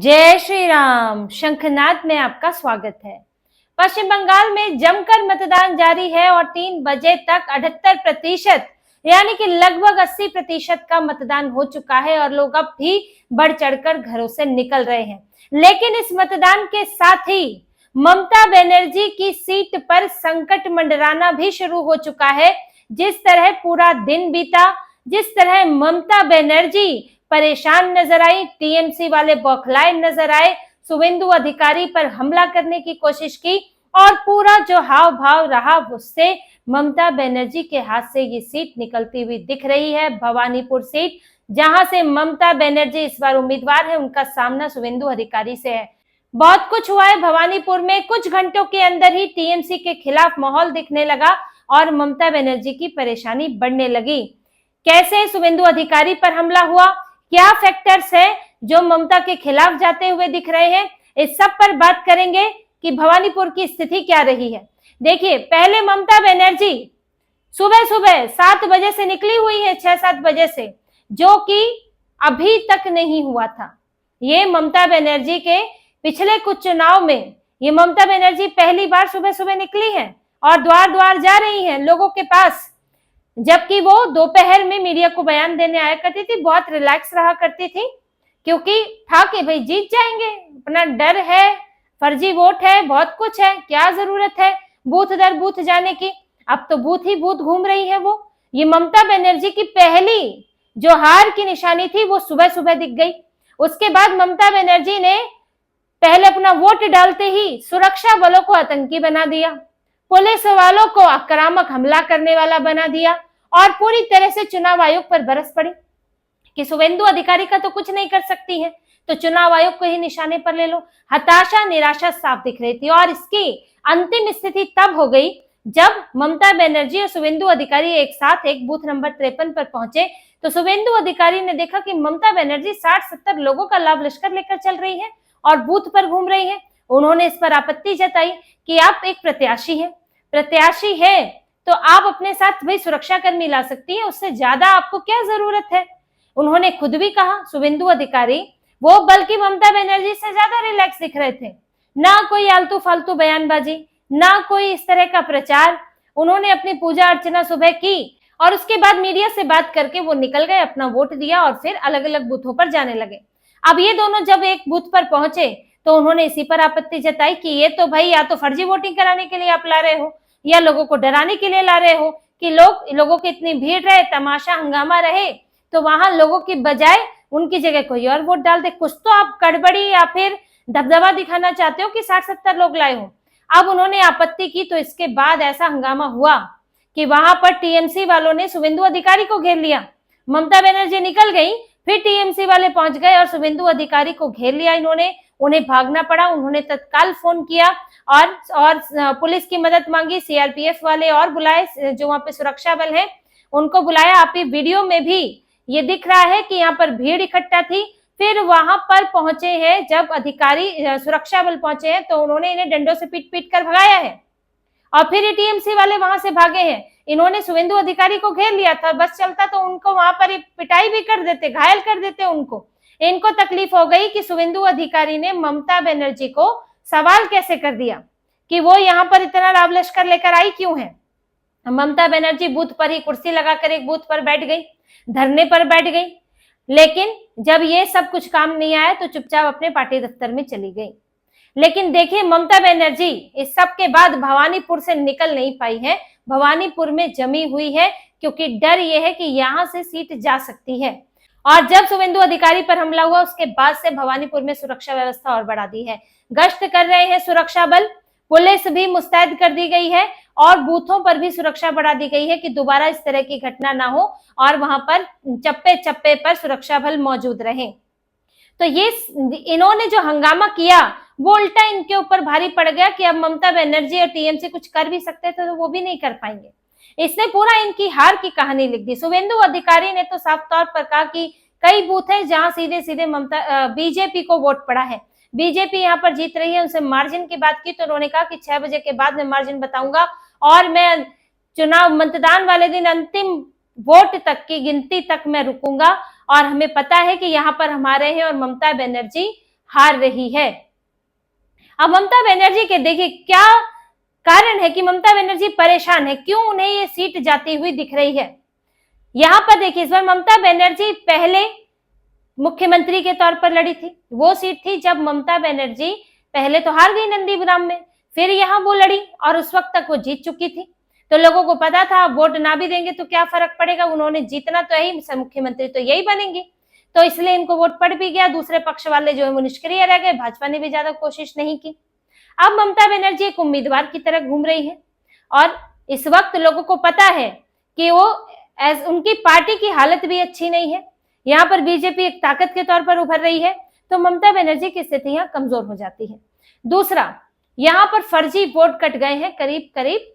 जय श्री राम। शंखनाद में आपका स्वागत है। पश्चिम बंगाल में जमकर मतदान जारी है और 3 बजे तक 78% यानी कि लगभग 80% का मतदान हो चुका है और लोग अब भी बढ़ चढ़कर घरों से निकल रहे हैं। लेकिन इस मतदान के साथ ही ममता बनर्जी की सीट पर संकट मंडराना भी शुरू हो चुका है। जिस तरह पूरा दिन बीता, जिस तरह ममता बनर्जी परेशान नजर आई, टीएमसी वाले बौखलाए नजर आए, शुवेंदु अधिकारी पर हमला करने की कोशिश की और पूरा जो हाव भाव रहा उससे ममता बनर्जी के हाथ से ये सीट निकलती हुई दिख रही है। भवानीपुर सीट जहां से ममता बनर्जी इस बार उम्मीदवार है, उनका सामना शुवेंदु अधिकारी से है। बहुत कुछ हुआ है भवानीपुर में। कुछ घंटों के अंदर ही टीएमसी के खिलाफ माहौल दिखने लगा और ममता बनर्जी की परेशानी बढ़ने लगी। कैसे शुवेंदु अधिकारी पर हमला हुआ, क्या फैक्टर्स है जो ममता के खिलाफ जाते हुए दिख रहे हैं, इस सब पर बात करेंगे कि भवानीपुर की स्थिति क्या रही है। देखिए, पहले ममता बनर्जी सुबह सुबह 7 बजे से निकली हुई है, 6-7 बजे से, जो कि अभी तक नहीं हुआ था। ये ममता बनर्जी के पिछले कुछ चुनाव में ये ममता बनर्जी पहली बार सुबह सुबह निकली है और द्वार द्वार जा रही है लोगों के पास, जबकि वो दोपहर में मीडिया को बयान देने आया करती थी। बहुत रिलैक्स रहा करती थी क्योंकि था कि भाई जीत जाएंगे, अपना डर है, फर्जी वोट है, बहुत कुछ है, क्या जरूरत है बूथ दर बूथ जाने की। अब तो बूथ ही बूथ घूम रही है वो। ये ममता बनर्जी की पहली जो हार की निशानी थी वो सुबह सुबह दिख गई। उसके बाद ममता बनर्जी ने पहले अपना वोट डालते ही सुरक्षा बलों को आतंकी बना दिया, पुलिस वालों को आक्रामक हमला करने वाला बना दिया और पूरी तरह से चुनाव आयोग पर बरस पड़ी कि शुवेंदु अधिकारी का तो कुछ नहीं कर सकती है, तो चुनाव आयोग को ही निशाने पर ले लो। हताशा निराशा साफ दिख रही थी और इसकी अंतिम स्थिति तब हो गई जब ममता बनर्जी और शुवेंदु अधिकारी एक साथ एक बूथ नंबर 53 पर पहुंचे तो शुवेंदु अधिकारी ने देखा कि ममता बनर्जी 60-70 लोगों का लाभ लश्कर लेकर चल रही है और बूथ पर घूम रही है। उन्होंने इस पर आपत्ति जताई कि आप एक प्रत्याशी है तो आप अपने साथ भाई सुरक्षा कर्मी ला सकती है, उससे ज्यादा आपको क्या जरूरत है। उन्होंने खुद भी कहा, शुवेंदु अधिकारी, वो बल्कि ममता बनर्जी से ज्यादा रिलैक्स दिख रहे थे। ना कोई आलतू फालतू बयानबाजी, ना कोई इस तरह का प्रचार। उन्होंने अपनी पूजा अर्चना सुबह की और उसके बाद मीडिया से बात करके वो निकल गए, अपना वोट दिया और फिर अलग अलग बूथों पर जाने लगे। अब ये दोनों जब एक बूथ पर पहुंचे तो उन्होंने इसी पर आपत्ति जताई कि ये तो भाई या तो फर्जी वोटिंग कराने के लिए आप ला रहे हो या लोगों को डराने के लिए ला रहे हो कि लोगों की इतनी भीड़ रहे, तमाशा हंगामा रहे, तो वहां लोगों की बजाय उनकी जगह कोई और वोट डाल दे। कुछ तो आप गड़बड़ी या फिर दबदबा दिखाना चाहते हो कि 60-70 लोग लाए हो। अब उन्होंने आपत्ति की तो इसके बाद ऐसा हंगामा हुआ कि वहां पर टीएमसी वालों ने शुवेंदु अधिकारी को घेर लिया। ममता बनर्जी निकल गई, फिर टीएमसी वाले पहुंच गए और शुवेंदु अधिकारी को घेर लिया इन्होंने। उन्हें भागना पड़ा। उन्होंने तत्काल फोन किया और पुलिस की मदद मांगी, सीआरपीएफ वाले और बुलाए, जो वहां पे सुरक्षा बल है उनको बुलाया। आप ये वीडियो में भी ये दिख रहा है कि यहाँ पर भीड़ इकट्ठा थी। फिर वहां पर पहुंचे हैं जब अधिकारी, सुरक्षा बल पहुंचे हैं तो उन्होंने इन्हें डंडों से पीट पीट कर भगाया है और फिर टीएमसी वाले वहां से भागे हैं। इन्होंने शुवेंदु अधिकारी को घेर लिया था, बस चलता तो उनको वहां पर पिटाई भी कर देते, घायल कर देते उनको। इनको तकलीफ हो गई कि शुवेंदु अधिकारी ने ममता बनर्जी को सवाल कैसे कर दिया कि वो यहाँ पर इतना लाभ लश्कर लेकर आई क्यों है। ममता बनर्जी बूथ पर ही कुर्सी लगाकर एक बूथ पर बैठ गई, धरने पर बैठ गई। लेकिन जब ये सब कुछ काम नहीं आया तो चुपचाप अपने पार्टी दफ्तर में चली गई। लेकिन देखिए, ममता बनर्जी इस सब के बाद भवानीपुर से निकल नहीं पाई है, भवानीपुर में जमी हुई है क्योंकि डर ये है कि यहाँ से सीट जा सकती है। और जब शुवेंदु अधिकारी पर हमला हुआ उसके बाद से भवानीपुर में सुरक्षा व्यवस्था और बढ़ा दी है। गश्त कर रहे हैं सुरक्षा बल, पुलिस भी मुस्तैद कर दी गई है और बूथों पर भी सुरक्षा बढ़ा दी गई है कि दोबारा इस तरह की घटना ना हो और वहां पर चप्पे चप्पे पर सुरक्षा बल मौजूद रहे। तो ये इन्होंने जो हंगामा किया वो उल्टा इनके ऊपर भारी पड़ गया कि अब ममता बनर्जी और टीएमसी कुछ कर भी सकते थे तो वो भी नहीं कर पाएंगे। इसने पूरा इनकी हार की कहानी लिख दी। शुवेंदु अधिकारी ने तो साफ तौर पर कहा कि कई बूथ है जहां सीधे सीधे ममता बीजेपी को वोट पड़ा है, बीजेपी यहाँ पर जीत रही है। उनसे मार्जिन की बात की तो उन्होंने कहा कि 6 बजे के बाद मैं मार्जिन बताऊंगा और मैं चुनाव मतदान वाले दिन अंतिम वोट तक की गिनती तक मैं रुकूंगा और हमें पता है कि यहाँ पर हमारे हैं और ममता बनर्जी हार रही है। अब ममता बनर्जी के देखिए क्या कारण है कि ममता बनर्जी परेशान है, क्यों उन्हें ये सीट जाती हुई दिख रही है। यहां पर देखिए, इस बार ममता बनर्जी पहले मुख्यमंत्री के तौर पर लड़ी थी। वो सीट थी जब ममता बनर्जी पहले तो हार गई नंदीग्राम में, फिर यहां वो लड़ी और उस वक्त तक वो जीत चुकी थी। तो लोगों को पता था वोट ना भी देंगे तो क्या फर्क पड़ेगा, उन्होंने जीतना तो यही, मुख्यमंत्री तो यही बनेंगे, तो इसलिए इनको वोट पड़ भी गया। दूसरे पक्ष वाले जो है वो निष्क्रिय रह गए, भाजपा ने भी ज्यादा कोशिश नहीं की। अब ममता बनर्जी एक उम्मीदवार की तरह घूम रही है और इस वक्त लोगों को पता है कि वो उनकी पार्टी की हालत भी अच्छी नहीं है। यहाँ पर बीजेपी एक ताकत के तौर पर उभर रही है, तो ममता बनर्जी की स्थिति यहाँ कमजोर हो जाती है। दूसरा, यहाँ पर फर्जी वोट कट गए हैं करीब करीब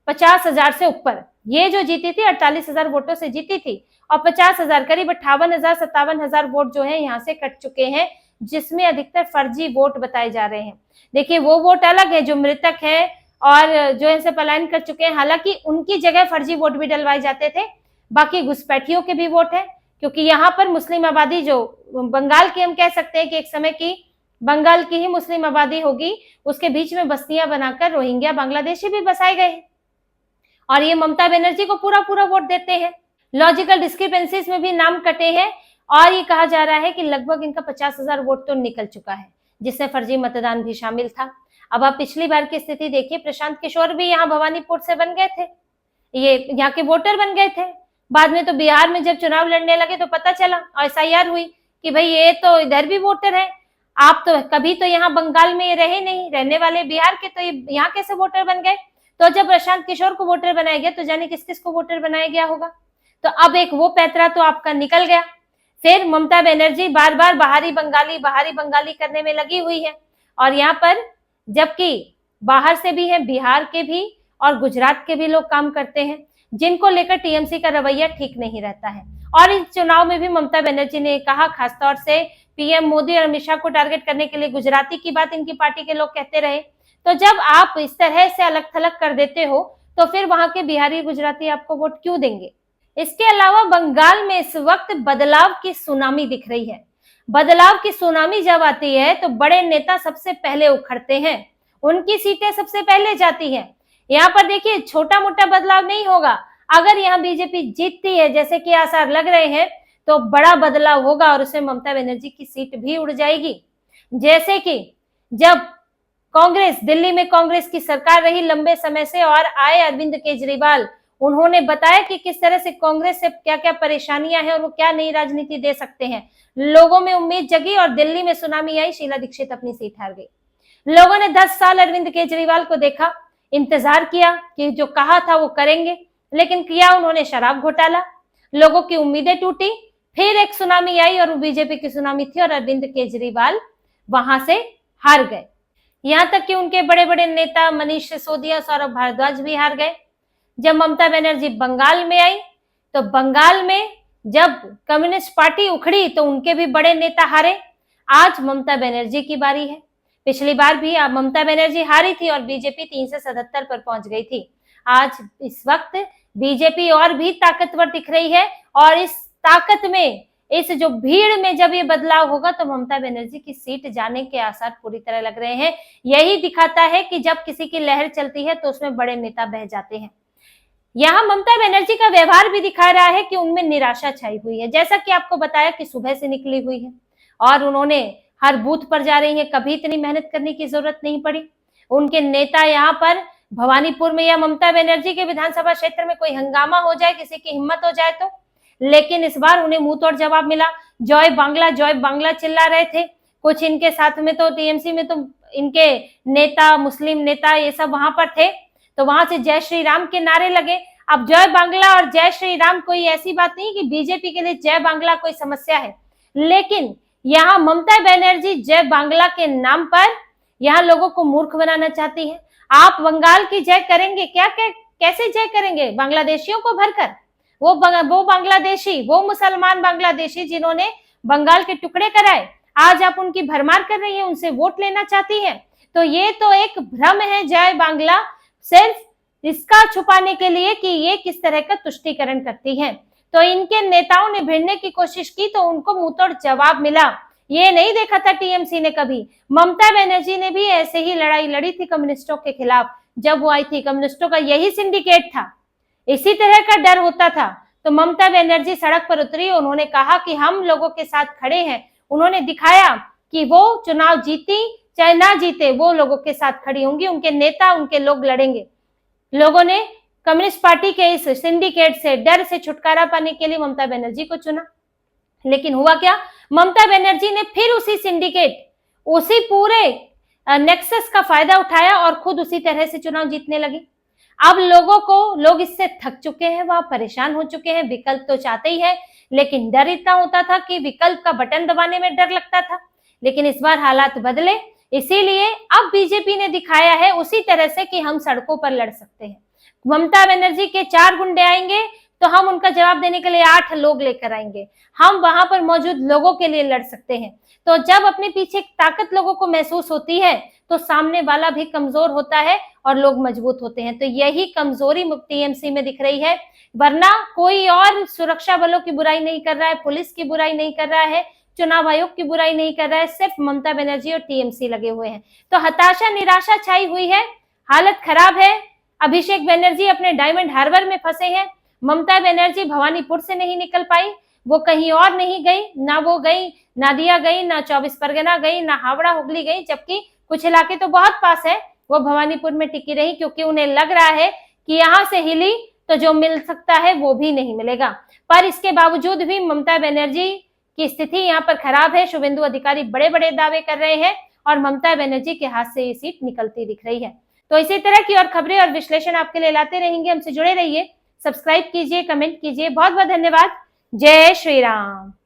50,000 से ऊपर। ये जो जीती थी 48,000 वोटों से जीती थी और 50,000 करीब 58,000 57,000 वोट जो है यहाँ से कट चुके हैं, जिसमें अधिकतर फर्जी वोट बताए जा रहे हैं। देखिए वो वोट अलग है जो मृतक है और जो इनसे पलायन कर चुके हैं, हालांकि उनकी जगह फर्जी वोट भी डलवाए जाते थे। बाकी घुसपैठियों के भी वोट है, क्योंकि यहाँ पर मुस्लिम आबादी जो बंगाल की, हम कह सकते हैं कि एक समय की बंगाल की ही मुस्लिम आबादी होगी, उसके बीच में बस्तियां बनाकर रोहिंग्या बांग्लादेशी भी बसाए गए हैं और ये ममता बनर्जी को पूरा पूरा वोट देते हैं। लॉजिकल डिस्क्रिपेंसीज में भी नाम कटे हैं और ये कहा जा रहा है कि लगभग इनका 50,000 वोट तो निकल चुका है, जिसमें फर्जी मतदान भी शामिल था। अब आप पिछली बार की स्थिति देखिए, प्रशांत किशोर भी यहाँ भवानीपुर से बन गए थे, ये यहाँ के वोटर बन गए थे। बाद में तो बिहार में जब चुनाव लड़ने लगे तो पता चला और एसआईआर हुई कि भाई ये तो इधर भी वोटर है, आप तो कभी तो यहाँ बंगाल में रहे नहीं, रहने वाले बिहार के, तो ये यहाँ कैसे वोटर बन गए। तो जब प्रशांत किशोर को वोटर बनाया गया तो जाने किस किस को वोटर बनाया गया होगा। तो अब एक वो पैतरा तो आपका निकल गया। फिर ममता बनर्जी बार बार बाहरी बंगाली करने में लगी हुई है और यहाँ पर जबकि बाहर से भी है, बिहार के भी और गुजरात के भी लोग काम करते हैं, जिनको लेकर टीएमसी का रवैया ठीक नहीं रहता है। और इस चुनाव में भी ममता बनर्जी ने कहा, खासतौर से पीएम मोदी और अमित शाह को टारगेट करने के लिए गुजराती की बात इनकी पार्टी के लोग कहते रहे। तो जब आप इस तरह से अलग थलग कर देते हो तो फिर वहां के बिहारी गुजराती आपको वोट क्यों देंगे। इसके अलावा बंगाल में इस वक्त बदलाव की सुनामी दिख रही है। बदलाव की सुनामी जब आती है तो बड़े नेता सबसे पहले उखड़ते हैं, उनकी सीटें सबसे पहले जाती हैं। यहाँ पर देखिए छोटा मोटा बदलाव नहीं होगा, अगर यहाँ बीजेपी जीतती है जैसे कि आसार लग रहे हैं तो बड़ा बदलाव होगा और उसमें ममता बनर्जी की सीट भी उड़ जाएगी। जैसे कि जब कांग्रेस, दिल्ली में कांग्रेस की सरकार रही लंबे समय से और आए अरविंद केजरीवाल, उन्होंने बताया कि किस तरह से कांग्रेस से क्या क्या परेशानियां हैं और वो क्या नई राजनीति दे सकते हैं। लोगों में उम्मीद जगी और दिल्ली में सुनामी आई, शीला दीक्षित अपनी सीट हार गई। लोगों ने 10 साल अरविंद केजरीवाल को देखा, इंतजार किया कि जो कहा था वो करेंगे, लेकिन किया उन्होंने शराब घोटाला, लोगों की उम्मीदें टूटी। फिर एक सुनामी आई और वो बीजेपी की सुनामी थी और अरविंद केजरीवाल वहां से हार गए। यहां तक कि उनके बड़े बड़े नेता मनीष सिसोदिया, सौरभ भारद्वाज भी हार गए। जब ममता बनर्जी बंगाल में आई तो बंगाल में जब कम्युनिस्ट पार्टी उखड़ी तो उनके भी बड़े नेता हारे। आज ममता बनर्जी की बारी है। पिछली बार भी ममता बनर्जी हारी थी और बीजेपी 3 से 77 पर पहुंच गई थी। आज इस वक्त बीजेपी और भी ताकतवर दिख रही है और इस ताकत में, इस जो भीड़ में जब ये बदलाव होगा तो ममता बनर्जी की सीट जाने के आसार पूरी तरह लग रहे हैं। यही दिखाता है कि जब किसी की लहर चलती है तो उसमें बड़े नेता बह जाते हैं। यहाँ ममता बनर्जी का व्यवहार भी दिखा रहा है कि उनमें निराशा छाई हुई है। जैसा कि आपको बताया कि सुबह से निकली हुई है और उन्होंने हर बूथ पर जा रही है, कभी इतनी मेहनत करने की जरूरत नहीं पड़ी। उनके नेता यहाँ पर भवानीपुर में या ममता बनर्जी के विधानसभा क्षेत्र में कोई हंगामा हो जाए, किसी की हिम्मत हो जाए तो, लेकिन इस बार उन्हें मुंह तोड़ जवाब मिला। जय बांग्ला चिल्ला रहे थे। कुछ इनके साथ में तो टीएमसी में तो इनके नेता, मुस्लिम नेता ये सब वहां पर थे, तो वहां से जय श्री राम के नारे लगे। अब जय बांग्ला और जय श्री राम कोई ऐसी बात नहीं कि बीजेपी के लिए जय बांग्ला कोई समस्या है, लेकिन यहाँ ममता बनर्जी जय बांग्ला के नाम पर यहाँ लोगों को मूर्ख बनाना चाहती है। आप बंगाल की जय करेंगे क्या? कैसे जय करेंगे? बांग्लादेशियों को भरकर? वो बांग्लादेशी, वो मुसलमान बांग्लादेशी जिन्होंने बंगाल के टुकड़े कराए, आज आप उनकी भरमार कर रही है, उनसे वोट लेना चाहती है। तो ये तो एक भ्रम है जय बांग्ला, सिर्फ इसका छुपाने के लिए कि ये किस तरह का तुष्टीकरण करती है। तो इनके नेताओं ने भिड़ने की कोशिश की तो उनको मुंहतोड़ जवाब मिला। ये नहीं देखा था टीएमसी ने कभी। ममता बनर्जी ने भी ऐसे ही लड़ाई लड़ी थी कम्युनिस्टों के खिलाफ। जब वो आई थी, कम्युनिस्टों का यही सिंडिकेट था, इसी तरह का डर होता था। तो ममता बनर्जी सड़क पर उतरी, उन्होंने कहा कि हम लोगों के साथ खड़े हैं। उन्होंने दिखाया कि वो चुनाव जीती चाहे ना जीते, वो लोगों के साथ खड़ी होंगी, उनके नेता, उनके लोग लड़ेंगे। लोगों ने कम्युनिस्ट पार्टी के इस सिंडिकेट से, डर से छुटकारा पाने के लिए ममता बनर्जी को चुना। लेकिन हुआ क्या, ममता बनर्जी ने फिर उसी सिंडिकेट, उसी पूरे नेक्सस का फायदा उठाया और खुद उसी तरह से चुनाव जीतने लगी। अब लोग इससे थक चुके हैं, वह परेशान हो चुके हैं। विकल्प तो चाहते ही है, लेकिन डर इतना होता था कि विकल्प का बटन दबाने में डर लगता था। लेकिन इस बार हालात बदले, इसीलिए अब बीजेपी ने दिखाया है उसी तरह से कि हम सड़कों पर लड़ सकते हैं। ममता बनर्जी के 4 गुंडे आएंगे तो हम उनका जवाब देने के लिए 8 लोग लेकर आएंगे। हम वहां पर मौजूद लोगों के लिए लड़ सकते हैं। तो जब अपने पीछे ताकत लोगों को महसूस होती है तो सामने वाला भी कमजोर होता है और लोग मजबूत होते हैं। तो यही कमजोरी टीएमसी में दिख रही है, वरना कोई और सुरक्षा बलों की बुराई नहीं कर रहा है, पुलिस की बुराई नहीं कर रहा है, चुनाव आयोग की बुराई नहीं कर रहा है, सिर्फ ममता बनर्जी और टीएमसी लगे हुए हैं। तो हताशा, निराशा छाई हुई है, हालत खराब है। अभिषेक बनर्जी अपने डायमंड हार्बर में फंसे हैं। ममता बनर्जी भवानीपुर से नहीं निकल पाई, वो कहीं और नहीं गई, ना वो गई नादिया गई, ना 24 परगना गई, ना हावड़ा हुगली गई, जबकि कुछ इलाके तो बहुत पास है। वो भवानीपुर में टिकी रही क्योंकि उन्हें लग रहा है कि यहाँ से हिली तो जो मिल सकता है वो भी नहीं मिलेगा। पर इसके बावजूद भी ममता बनर्जी की स्थिति यहाँ पर खराब है। शुभेंदु अधिकारी बड़े बड़े दावे कर रहे हैं और ममता बनर्जी के हाथ से ये सीट निकलती दिख रही है। तो इसी तरह की और खबरें और विश्लेषण आपके लिए लाते रहेंगे। हमसे जुड़े रहिए, सब्सक्राइब कीजिए, कमेंट कीजिए। बहुत बहुत धन्यवाद। जय श्री राम।